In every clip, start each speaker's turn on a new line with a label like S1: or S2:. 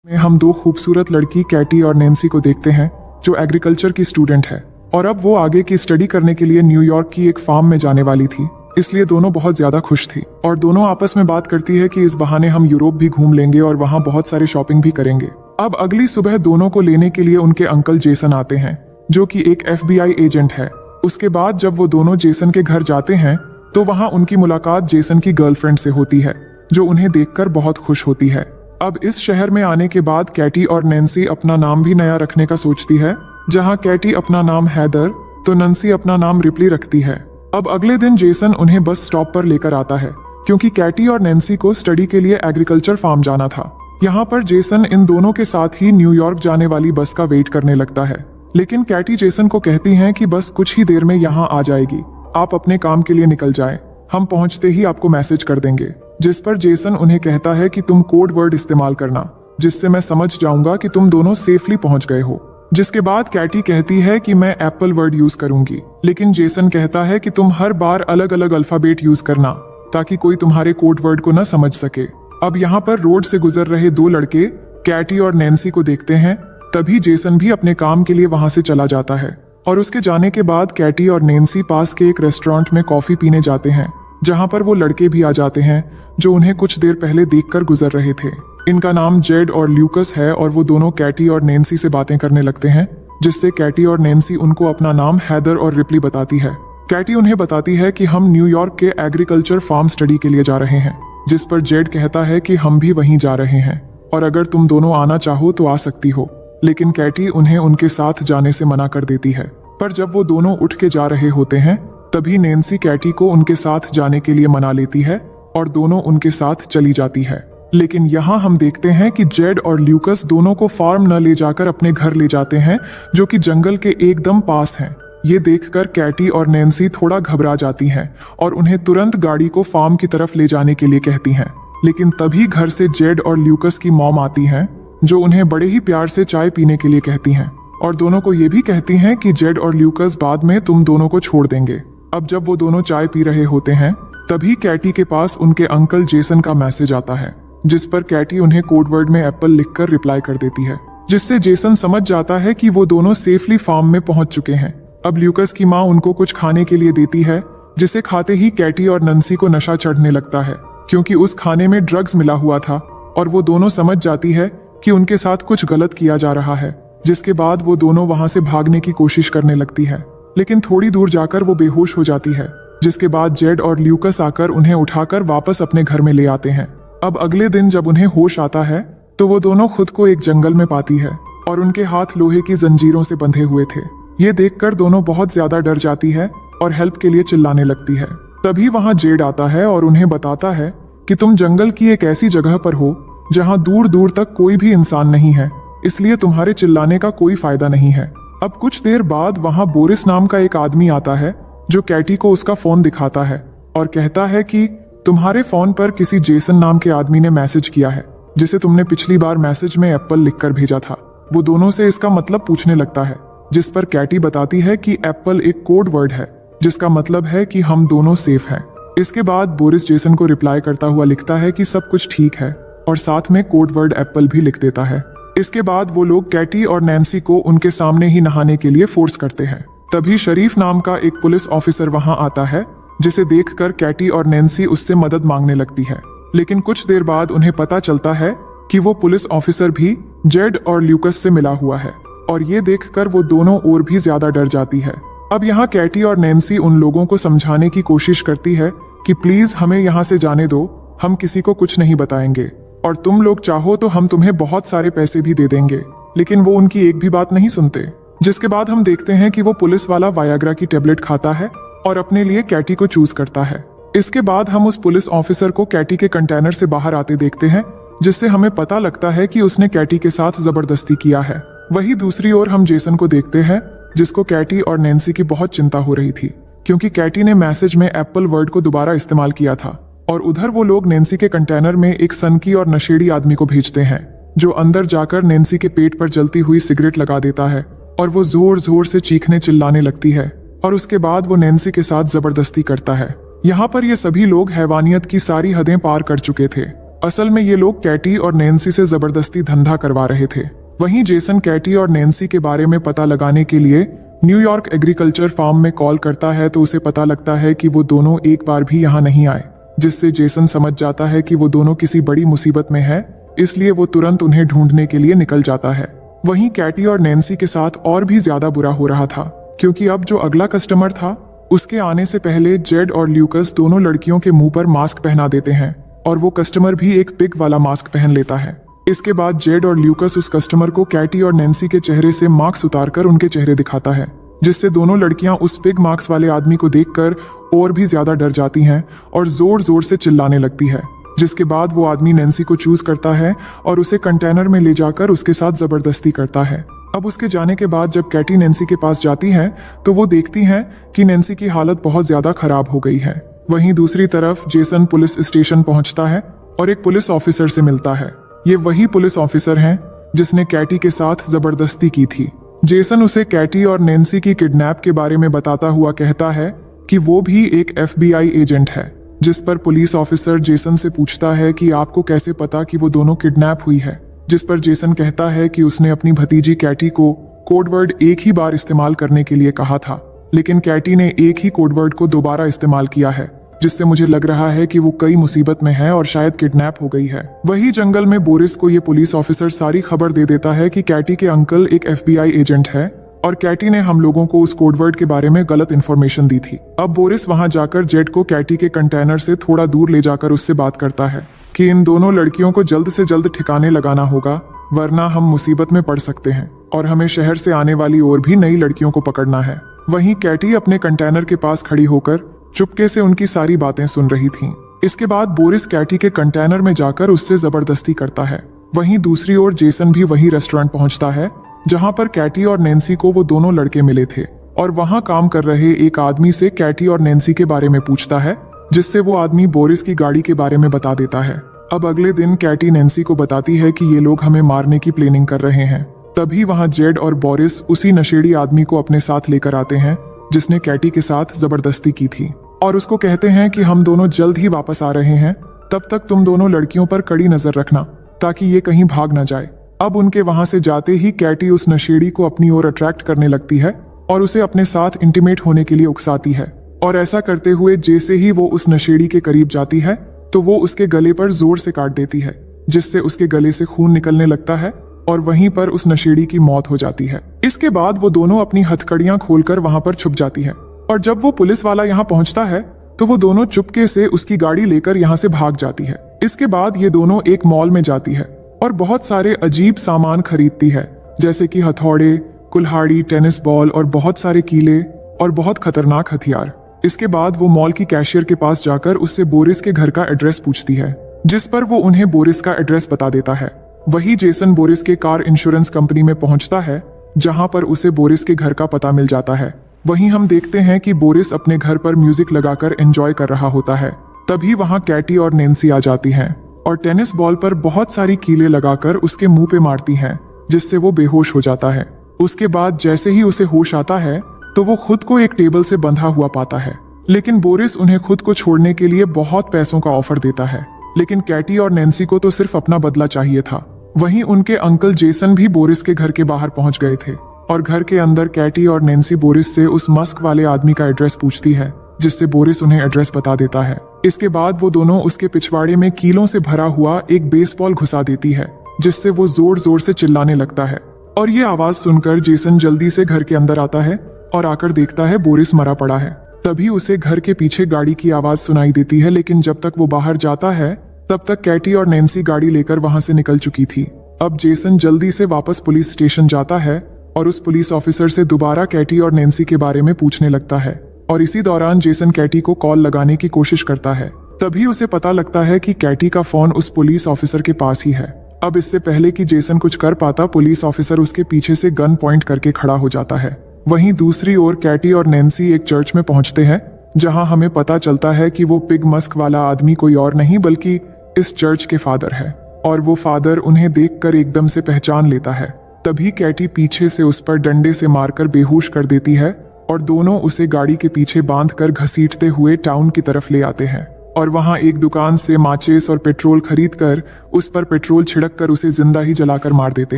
S1: में हम दो खूबसूरत लड़की कैटी और नैन्सी को देखते हैं जो एग्रीकल्चर की स्टूडेंट है और अब वो आगे की स्टडी करने के लिए न्यूयॉर्क की एक फार्म में जाने वाली थी। इसलिए दोनों बहुत ज्यादा खुश थी और दोनों आपस में बात करती है कि इस बहाने हम यूरोप भी घूम लेंगे और वहाँ बहुत सारी शॉपिंग भी करेंगे। अब अगली सुबह दोनों को लेने के लिए उनके अंकल जेसन आते हैं जो कि एक FBI एजेंट है। उसके बाद जब वो दोनों जेसन के घर जाते हैं तो वहाँ उनकी मुलाकात जेसन की गर्लफ्रेंड से होती है जो उन्हें देखकर बहुत खुश होती है। अब इस शहर में आने के बाद कैटी और नैन्सी अपना नाम भी नया रखने का सोचती है। जहां कैटी अपना नाम हैदर तो नैन्सी अपना नाम रिप्ली रखती है। अब अगले दिन जेसन उन्हें बस स्टॉप पर लेकर आता है क्योंकि कैटी और नैन्सी को स्टडी के लिए एग्रीकल्चर फार्म जाना था। यहाँ पर जेसन इन दोनों के साथ ही न्यूयॉर्क जाने वाली बस का वेट करने लगता है, लेकिन कैटी जेसन को कहती है कि बस कुछ ही देर में यहाँ आ जाएगी, आप अपने काम के लिए निकल जाएं, हम पहुंचते ही आपको मैसेज कर देंगे। जिस पर जेसन उन्हें कहता है कि तुम कोड वर्ड इस्तेमाल करना जिससे मैं समझ जाऊंगा कि तुम दोनों सेफली पहुंच गए हो। जिसके बाद कैटी कहती है कि मैं एप्पल वर्ड यूज करूंगी, लेकिन जेसन कहता है कि तुम हर बार अलग अलग अल्फाबेट यूज करना ताकि कोई तुम्हारे कोड वर्ड को न समझ सके। अब यहाँ पर रोड से गुजर रहे दो लड़के कैटी और नैन्सी को देखते हैं। तभी जेसन भी अपने काम के लिए वहां से चला जाता है और उसके जाने के बाद कैटी और नैन्सी पास के एक रेस्टोरेंट में कॉफी पीने जाते हैं जहां पर वो लड़के भी आ जाते हैं जो उन्हें कुछ देर पहले देखकर गुजर रहे थे। इनका नाम जेड और ल्यूकस है और वो दोनों कैटी और नैन्सी से बातें करने लगते हैं जिससे कैटी और नैन्सी उनको अपना नाम हैदर और रिप्ली बताती है। कैटी उन्हें बताती है कि हम न्यूयॉर्क के एग्रीकल्चर फार्म स्टडी के लिए जा रहे हैं, जिस पर जेड कहता है कि हम भी वहीं जा रहे हैं और अगर तुम दोनों आना चाहो तो आ सकती हो, लेकिन कैटी उन्हें उनके साथ जाने से मना कर देती है। पर जब वो दोनों उठ के जा रहे होते हैं तभी नैन्सी कैटी को उनके साथ जाने के लिए मना लेती है और दोनों उनके साथ चली जाती है। लेकिन यहाँ हम देखते हैं कि जेड और ल्यूकस दोनों को फार्म न ले जाकर अपने घर ले जाते हैं जो कि जंगल के एकदम पास हैं। ये देखकर कैटी और नैन्सी थोड़ा घबरा जाती हैं और उन्हें तुरंत गाड़ी को फार्म की तरफ ले जाने के लिए कहती हैं। लेकिन तभी घर से जेड और ल्यूकस की मॉम आती हैं जो उन्हें बड़े ही प्यार से चाय पीने के लिए कहती हैं और दोनों को ये भी कहती हैं कि जेड और ल्यूकस बाद में तुम दोनों को छोड़ देंगे। अब जब वो दोनों चाय पी रहे होते हैं तभी कैटी के पास उनके अंकल जेसन का मैसेज आता है जिस पर कैटी उन्हें कोड वर्ड में एप्पल लिखकर रिप्लाई कर देती है, जिससे जेसन समझ जाता है कि वो दोनों सेफली फार्म में पहुंच चुके हैं। अब ल्यूकस की माँ उनको कुछ खाने के लिए देती है जिसे खाते ही कैटी और नैन्सी को नशा चढ़ने लगता है क्योंकि उस खाने में ड्रग्स मिला हुआ था और वो दोनों समझ जाती है कि उनके साथ कुछ गलत किया जा रहा है। जिसके बाद वो दोनों वहां से भागने की कोशिश करने लगती है, लेकिन थोड़ी दूर जाकर वो बेहोश हो जाती है। जिसके बाद जेड और ल्यूकस आकर उन्हें उठाकर वापस अपने घर में ले आते हैं। अब अगले दिन जब उन्हें होश आता है तो वो दोनों खुद को एक जंगल में पाती है और उनके हाथ लोहे की जंजीरों से बंधे हुए थे। ये देखकर दोनों बहुत ज्यादा डर जाती है और हेल्प के लिए चिल्लाने लगती है। तभी वहां जेड आता है और उन्हें बताता है कि तुम जंगल की एक ऐसी जगह पर हो जहां दूर दूर तक कोई भी इंसान नहीं है, इसलिए तुम्हारे चिल्लाने का कोई फायदा नहीं है। अब कुछ देर बाद वहां बोरिस नाम का एक आदमी आता है जो कैटी को उसका फोन दिखाता है और कहता है कि तुम्हारे फोन पर किसी जेसन नाम के आदमी ने मैसेज किया है जिसे तुमने पिछली बार मैसेज में एप्पल लिखकर भेजा था। वो दोनों से इसका मतलब पूछने लगता है, जिस पर कैटी बताती है कि एप्पल एक कोड वर्ड है जिसका मतलब है कि हम दोनों सेफ हैं। इसके बाद बोरिस जेसन को रिप्लाई करता हुआ लिखता है कि सब कुछ ठीक है और साथ में कोड वर्ड एप्पल भी लिख देता है। इसके बाद वो लोग कैटी और नैन्सी को उनके सामने ही नहाने के लिए फोर्स करते हैं। तभी शरीफ नाम का एक पुलिस ऑफिसर वहां आता है जिसे देखकर कैटी और नैन्सी उससे मदद मांगने लगती है, लेकिन कुछ देर बाद उन्हें पता चलता है कि वो पुलिस ऑफिसर भी जेड और ल्यूकस से मिला हुआ है और ये देखकर वो दोनों और भी ज्यादा डर जाती है। अब यहाँ कैटी और नैन्सी उन लोगों को समझाने की कोशिश करती है कि प्लीज हमें यहाँ से जाने दो, हम किसी को कुछ नहीं बताएंगे और तुम लोग चाहो तो हम तुम्हें बहुत सारे पैसे भी दे देंगे, लेकिन वो उनकी एक भी बात नहीं सुनते। जिसके बाद हम देखते हैं कि वो पुलिस वाला वायाग्रा की टेबलेट खाता है और अपने लिए कैटी को चूज करता है। इसके बाद हम उस पुलिस ऑफिसर को कैटी के कंटेनर से बाहर आते देखते हैं, जिससे हमें पता लगता है कि उसने कैटी के साथ जबरदस्ती किया है। वही दूसरी ओर हम जेसन को देखते हैं जिसको कैटी और नैन्सी की बहुत चिंता हो रही थी क्योंकि कैटी ने मैसेज में एप्पल वर्ड को दोबारा इस्तेमाल किया था और उधर वो लोग नैन्सी के कंटेनर में एक सनकी और नशेड़ी आदमी को भेजते हैं जो अंदर जाकर नैन्सी के पेट पर जलती हुई सिगरेट लगा देता है और वो जोर जोर से चीखने चिल्लाने लगती है और उसके बाद वो नैन्सी के साथ जबरदस्ती करता है। यहाँ पर ये सभी लोग हैवानियत की सारी हदें पार कर चुके थे असल में ये लोग कैटी और नैन्सी से जबरदस्ती धंधा करवा रहे थे। वहीं जेसन कैटी और नैन्सी के बारे में पता लगाने के लिए न्यूयॉर्क एग्रीकल्चर फार्म में कॉल करता है तो उसे पता लगता है कि वो दोनों एक बार भी यहाँ नहीं आए, जिससे जेसन समझ जाता है कि वो दोनों किसी बड़ी मुसीबत में है, इसलिए वो तुरंत उन्हें ढूंढने के लिए निकल जाता है। वहीं कैटी और नैन्सी के साथ और भी ज्यादा बुरा हो रहा था, क्योंकि अब जो अगला कस्टमर था उसके आने से पहले जेड और ल्यूकस दोनों लड़कियों के मुंह पर मास्क पहना देते हैं और वो कस्टमर भी एक पिग वाला मास्क पहन लेता है। इसके बाद जेड और ल्यूकस उस कस्टमर को कैटी और नैन्सी के चेहरे से मास्क उतारकर उनके चेहरे दिखाता है, जिससे दोनों लड़कियां उस पिग मास्क वाले आदमी को देखकर और भी ज्यादा डर जाती हैं और जोर जोर से चिल्लाने लगती है। जिसके बाद वो आदमी नैन्सी को चूज करता है और उसे कंटेनर में ले जाकर उसके साथ जबरदस्ती करता है। अब उसके जाने के बाद जब कैटी नैन्सी के पास जाती है तो वो देखती हैं कि नैन्सी की हालत बहुत ज्यादा खराब हो गई है। वहीं दूसरी तरफ जेसन पुलिस स्टेशन पहुंचता है और एक पुलिस ऑफिसर से मिलता है। ये वही पुलिस ऑफिसर हैं जिसने कैटी के साथ जबरदस्ती की थी। जेसन उसे कैटी और नैन्सी की किडनैप के बारे में बताता हुआ कहता है कि वो भी एक FBI एजेंट है, जिस पर पुलिस ऑफिसर जेसन से पूछता है कि आपको कैसे पता कि वो दोनों किडनैप हुई है, जिस पर जेसन कहता है कि उसने अपनी भतीजी कैटी को कोडवर्ड एक ही बार इस्तेमाल करने के लिए कहा था, लेकिन कैटी ने एक ही कोडवर्ड को दोबारा इस्तेमाल किया है, जिससे मुझे लग रहा है कि वो कई मुसीबत में है और शायद किडनैप हो गई है। वही जंगल में बोरिस को ये पुलिस ऑफिसर सारी खबर दे देता है कि कैटी के अंकल एक FBI एजेंट है और कैटी ने हम लोगों को उस कोडवर्ड के बारे में गलत इन्फॉर्मेशन दी थी। अब बोरिस वहां जाकर जेड को कैटी के कंटेनर से थोड़ा दूर ले जाकर उससे बात करता है कि इन दोनों लड़कियों को जल्द से जल्द ठिकाने लगाना होगा, वरना हम मुसीबत में पड़ सकते हैं और हमें शहर से आने वाली और भी नई लड़कियों को पकड़ना है। वहीं कैटी अपने कंटेनर के पास खड़ी होकर चुपके से उनकी सारी बातें सुन रही थीं। इसके बाद बोरिस कैटी के कंटेनर में जाकर उससे जबरदस्ती करता है। वहीं दूसरी ओर जेसन भी वही रेस्टोरेंट पहुंचता है जहां पर कैटी और नैन्सी को वो दोनों लड़के मिले थे और वहां काम कर रहे एक आदमी से कैटी और नैन्सी के बारे में पूछता है, जिससे वो आदमी बोरिस की गाड़ी के बारे में बता देता है। अब अगले दिन कैटी नैन्सी को बताती है कि ये लोग हमें मारने की प्लानिंग कर रहे हैं। तभी वहां जेड और बोरिस उसी नशेड़ी आदमी को अपने साथ लेकर आते हैं जिसने कैटी के साथ जबरदस्ती की थी और उसको कहते हैं कि हम दोनों जल्द ही वापस आ रहे हैं, तब तक तुम दोनों लड़कियों पर कड़ी नजर रखना ताकि ये कहीं भाग ना जाए। अब उनके वहां से जाते ही कैटी उस नशेड़ी को अपनी ओर अट्रैक्ट करने लगती है और उसे अपने साथ इंटीमेट होने के लिए उकसाती है और ऐसा करते हुए जैसे ही वो उस नशेड़ी के करीब जाती है तो वो उसके गले पर जोर से काट देती है, जिससे उसके गले से खून निकलने लगता है और वहीं पर उस नशेड़ी की मौत हो जाती है। इसके बाद वो दोनों अपनी हथकड़ियां खोलकर वहां पर छुप जाती है और जब वो पुलिस वाला यहाँ पहुंचता है तो वो दोनों चुपके से उसकी गाड़ी लेकर यहाँ से भाग जाती है। इसके बाद ये दोनों एक मॉल में जाती है और बहुत सारे अजीब सामान खरीदती है, जैसे कि हथौड़े, कुल्हाड़ी, टेनिस बॉल और बहुत सारे कीले और बहुत खतरनाक हथियार। इसके बाद वो मॉल की कैशियर के पास जाकर उससे बोरिस के घर का एड्रेस पूछती है, जिस पर वो उन्हें बोरिस का एड्रेस बता देता है। वही जेसन बोरिस के कार इंश्योरेंस कंपनी में पहुंचता है जहां पर उसे बोरिस के घर का पता मिल जाता है। वहीं हम देखते हैं कि बोरिस अपने घर पर म्यूजिक लगाकर एंजॉय कर रहा होता है। तभी वहां कैटी और नैन्सी आ जाती हैं और टेनिस बॉल पर बहुत सारी कीलें लगाकर उसके मुंह पे मारती हैं, जिससे वो बेहोश हो जाता है। उसके बाद जैसे ही उसे होश आता है तो वो खुद को एक टेबल से बंधा हुआ पाता है, लेकिन बोरिस उन्हें खुद को छोड़ने के लिए बहुत पैसों का ऑफर देता है। लेकिन कैटी और नैन्सी को तो सिर्फ अपना बदला चाहिए था। वहीं उनके अंकल जेसन भी बोरिस के घर के बाहर पहुंच गए थे और घर के अंदर कैटी और नैन्सी बोरिस से उस मस्क वाले आदमी का एड्रेस पूछती है, जिससे बोरिस उन्हें एड्रेस बता देता है। इसके बाद वो दोनों उसके पिछवाड़े में कीलों से भरा हुआ एक बेसबॉल घुसा देती है, जिससे वो जोर जोर से चिल्लाने लगता है और ये आवाज सुनकर जेसन जल्दी से घर के अंदर आता है और आकर देखता है बोरिस मरा पड़ा है। तभी उसे घर के पीछे गाड़ी की आवाज सुनाई देती है, लेकिन जब तक वो बाहर जाता है तब तक कैटी और नैन्सी गाड़ी लेकर वहां से निकल चुकी थी। अब जेसन जल्दी से वापस पुलिस स्टेशन जाता है और उस पुलिस ऑफिसर से दोबारा कैटी और नैन्सी के बारे में पूछने लगता है और इसी दौरान जेसन कैटी को कॉल लगाने की कोशिश करता है। तभी उसे पता लगता है कि कैटी का फोन उस पुलिस ऑफिसर के पास ही है। अब इससे पहले कि जेसन कुछ कर पाता, पुलिस ऑफिसर उसके पीछे से गन पॉइंट करके खड़ा हो जाता है। वहीं दूसरी ओर कैटी और नैन्सी एक चर्च में पहुंचते हैं जहां हमें पता चलता है कि वो पिग मस्क वाला आदमी कोई और नहीं बल्कि इस चर्च के फादर है और वो फादर उन्हें देखकर एकदम से पहचान लेता है। तभी कैटी पीछे से उस पर डंडे से मारकर बेहोश कर देती है और दोनों उसे गाड़ी के पीछे बांधकर घसीटते हुए टाउन की तरफ ले आते हैं। और वहां एक दुकान से माचिस और पेट्रोल खरीद कर उस पर पेट्रोल छिड़क कर उसे जिंदा ही जलाकर मार देते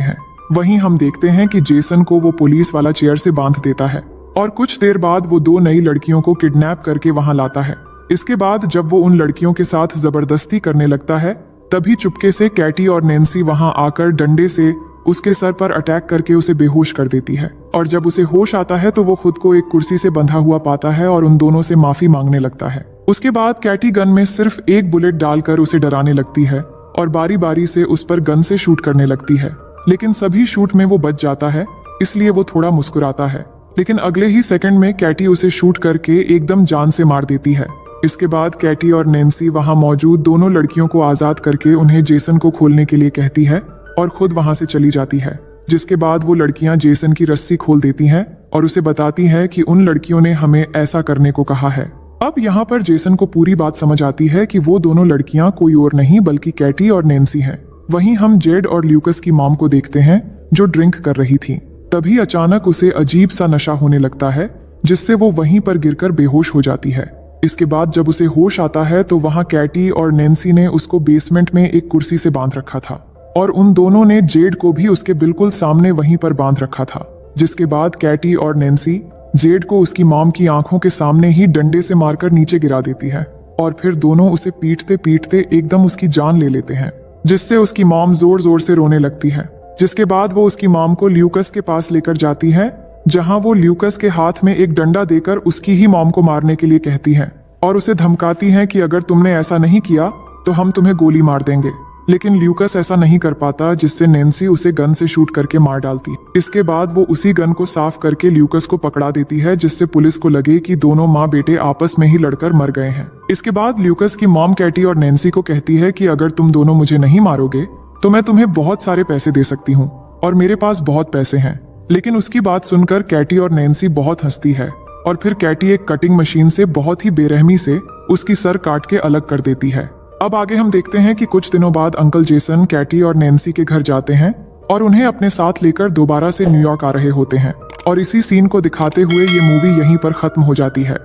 S1: हैं। वहीं हम देखते हैं कि जेसन को वो पुलिस वाला चेयर से बांध देता है और कुछ देर बाद वो 2 नई लड़कियों को किडनैप करके वहां लाता है। इसके बाद जब वो उन लड़कियों के साथ जबरदस्ती करने लगता है, तभी चुपके से कैटी और नैन्सी वहां आकर डंडे से उसके सर पर अटैक करके उसे बेहोश कर देती है। और जब उसे होश आता है तो वो खुद को एक कुर्सी से बंधा हुआ पाता है और उन दोनों से माफी मांगने लगता है। उसके बाद कैटी गन में सिर्फ एक बुलेट डालकर उसे डराने लगती है और बारी बारी से उस पर गन से शूट करने लगती है, लेकिन सभी शूट में वो बच जाता है, इसलिए वो थोड़ा मुस्कुराता है। लेकिन अगले ही सेकंड में कैटी उसे शूट करके एकदम जान से मार देती है। इसके बाद कैटी और नैन्सी वहां मौजूद दोनों लड़कियों को आजाद करके उन्हें जेसन को खोलने के लिए कहती है और खुद वहां से चली जाती है। जिसके बाद वो लड़कियां जेसन की रस्सी खोल देती हैं और उसे बताती हैं कि उन लड़कियों ने हमें ऐसा करने को कहा है। अब यहाँ पर जेसन को पूरी बात समझ आती है कि वो दोनों लड़कियां कोई और नहीं बल्कि कैटी और नैन्सी हैं। वहीं हम जेड और ल्यूकस की मॉम को देखते हैं जो ड्रिंक कर रही थी। तभी अचानक उसे अजीब सा नशा होने लगता है, जिससे वो वहीं पर गिरकर बेहोश हो जाती है। इसके बाद जब उसे होश आता है तो वहां कैटी और नैन्सी ने उसको बेसमेंट में एक कुर्सी से बांध रखा था और उन दोनों ने जेड को भी उसके बिल्कुल सामने वहीं पर बांध रखा था। जिसके बाद कैटी और नैन्सी जेड को उसकी मॉम की आंखों के सामने ही डंडे से मारकर नीचे गिरा देती है और फिर दोनों उसे पीटते पीटते एकदम उसकी जान ले लेते हैं, जिससे उसकी मॉम जोर जोर से रोने लगती है। जिसके बाद वो उसकी मॉम को ल्यूकस के पास लेकर जाती है, जहां वो ल्यूकस के हाथ में एक डंडा देकर उसकी ही मॉम को मारने के लिए कहती है और उसे धमकाती है कि अगर तुमने ऐसा नहीं किया तो हम तुम्हें गोली मार देंगे। लेकिन ल्यूकस ऐसा नहीं कर पाता, जिससे नैन्सी उसे गन से शूट करके मार डालती। इसके बाद वो उसी गन को साफ करके ल्यूकस को पकड़ा देती है, जिससे पुलिस को लगे कि दोनों माँ बेटे आपस में ही लड़कर मर गए हैं। इसके बाद ल्यूकस की मॉम कैटी और नैन्सी को कहती है कि अगर तुम दोनों मुझे नहीं मारोगे तो मैं तुम्हें बहुत सारे पैसे दे सकती हूँ और मेरे पास बहुत पैसे हैं। लेकिन उसकी बात सुनकर कैटी और नैन्सी बहुत हंसती है और फिर कैटी एक कटिंग मशीन से बहुत ही बेरहमी से उसकी सर काट के अलग कर देती है। अब आगे हम देखते हैं कि कुछ दिनों बाद अंकल जेसन कैटी और नैन्सी के घर जाते हैं और उन्हें अपने साथ लेकर दोबारा से न्यूयॉर्क आ रहे होते हैं और इसी सीन को दिखाते हुए ये मूवी यहीं पर खत्म हो जाती है।